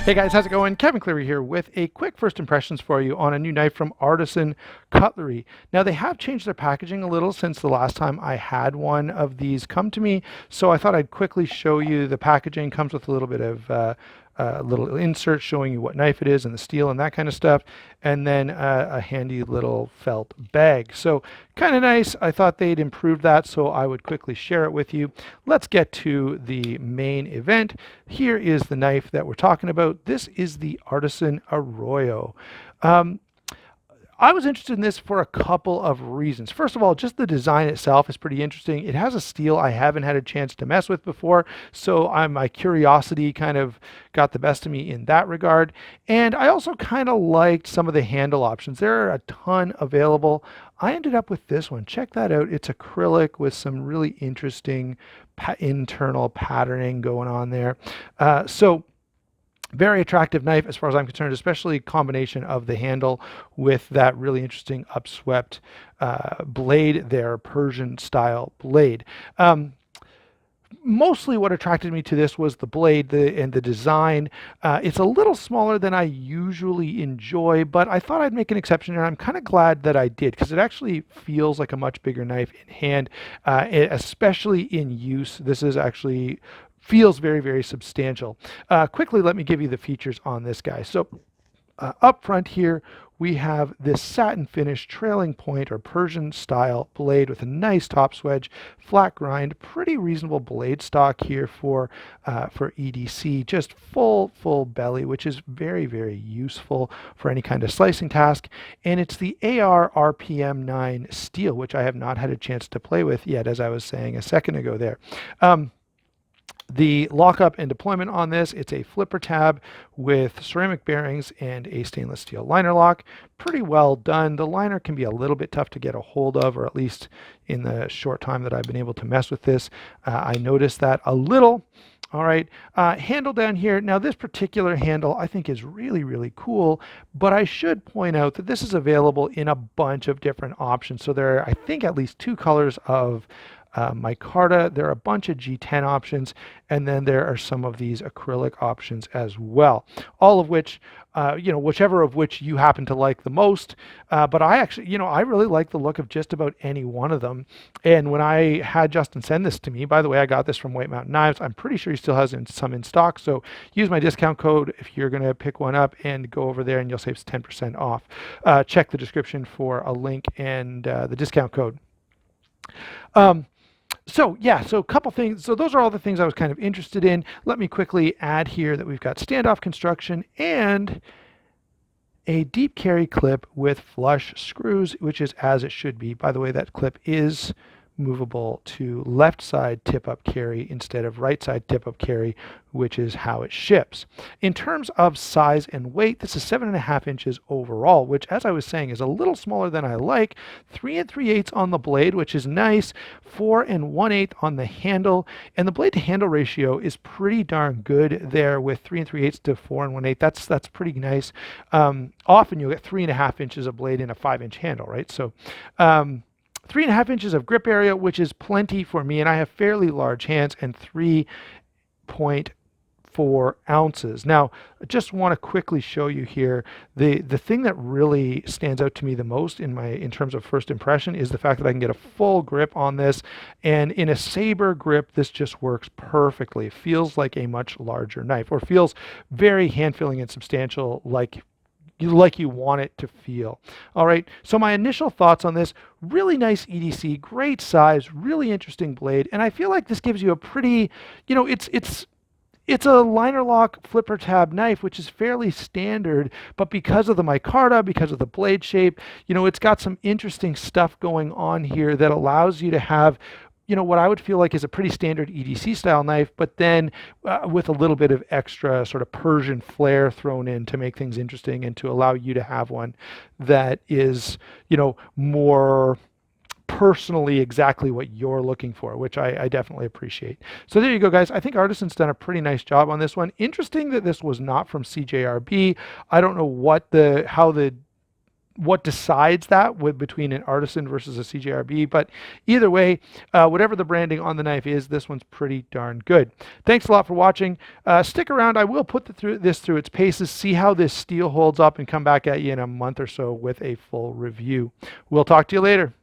Hey guys, how's it going? Kevin Cleary here with a quick first impressions for you on a new knife from Artisan Cutlery. Now they have changed their packaging a little since the last time I had one of these come to me, so I thought I'd quickly show you the packaging. Comes with a little bit of little insert showing you what knife it is and the steel and that kind of stuff, and then a handy little felt bag. So kind of nice. I thought they'd improve that, so I would quickly share it with you. Let's get to the main event. Here is the knife that we're talking about. This is the Artisan Arroyo. Um, I was interested in this for a couple of reasons. First of all, just the design itself is pretty interesting. It has a steel I haven't had a chance to mess with before, so my curiosity kind of got the best of me in that regard. And I also kind of liked some of the handle options. There are a ton available. I ended up with this one. Check that out. It's acrylic with some really interesting internal patterning going on there. So very attractive knife as far as I'm concerned, especially combination of the handle with that really interesting upswept blade there, Persian style blade. Mostly what attracted me to this was the blade and the design. It's a little smaller than I usually enjoy, but I thought I'd make an exception, and I'm kind of glad that I did because it actually feels like a much bigger knife in hand, especially in use. This is actually feels very, very substantial. Quickly, let me give you the features on this guy. So up front here, we have this satin finish trailing point or Persian style blade with a nice top swedge, flat grind, pretty reasonable blade stock here for EDC, just full belly, which is very, very useful for any kind of slicing task. And it's the AR RPM 9 steel, which I have not had a chance to play with yet, as I was saying a second ago there. The lockup and deployment on this, it's a flipper tab with ceramic bearings and a stainless steel liner lock. Pretty well done. The liner can be a little bit tough to get a hold of, or at least in the short time that I've been able to mess with this, I noticed that a little. All right, handle down here. Now this particular handle I think is really, really cool, but I should point out that this is available in a bunch of different options. So there are, I think, at least two colors of micarta. There are a bunch of G10 options, and then there are some of these acrylic options as well, all of which, whichever of which you happen to like the most. But I actually, I really like the look of just about any one of them. And when I had Justin send this to me, by the way, I got this from White Mountain Knives. I'm pretty sure he still has some in stock. So use my discount code if you're going to pick one up, and go over there and you'll save 10% off. Check the description for a link and the discount code. So a couple things. So those are all the things I was kind of interested in. Let me quickly add here that we've got standoff construction and a deep carry clip with flush screws, which is as it should be. By the way, that clip is movable to left side tip up carry instead of right side tip up carry, which is how it ships. In terms of size and weight, this is 7.5 inches overall, which, as I was saying, is a little smaller than I like. 3 3/8 on the blade, which is nice. 4 1/8 on the handle, and the blade to handle ratio is pretty darn good there with 3 3/8 to 4 1/8. That's pretty nice. Often you'll get 3.5 inches of blade in a 5-inch handle, right? So 3.5 inches of grip area, which is plenty for me, and I have fairly large hands, and 3.4 ounces. Now, I just want to quickly show you here the thing that really stands out to me the most in terms of first impression is the fact that I can get a full grip on this, and in a saber grip, this just works perfectly. It feels like a much larger knife, or feels very hand-feeling and substantial, like you want it to feel. All right, so my initial thoughts on this: really nice EDC, great size, really interesting blade, and I feel like this gives you a pretty, it's a liner lock flipper tab knife, which is fairly standard, but because of the micarta, because of the blade shape, it's got some interesting stuff going on here that allows you to have what I would feel like is a pretty standard EDC style knife, but then with a little bit of extra sort of Persian flair thrown in to make things interesting and to allow you to have one that is, more personally exactly what you're looking for, which I definitely appreciate. So there you go, guys. I think Artisan's done a pretty nice job on this one. Interesting that this was not from CJRB. I don't know how the what decides that with between an Artisan versus a CJRB. But either way, whatever the branding on the knife is, this one's pretty darn good. Thanks a lot for watching. Stick around. I will put this through its paces, see how this steel holds up, and come back at you in a month or so with a full review. We'll talk to you later.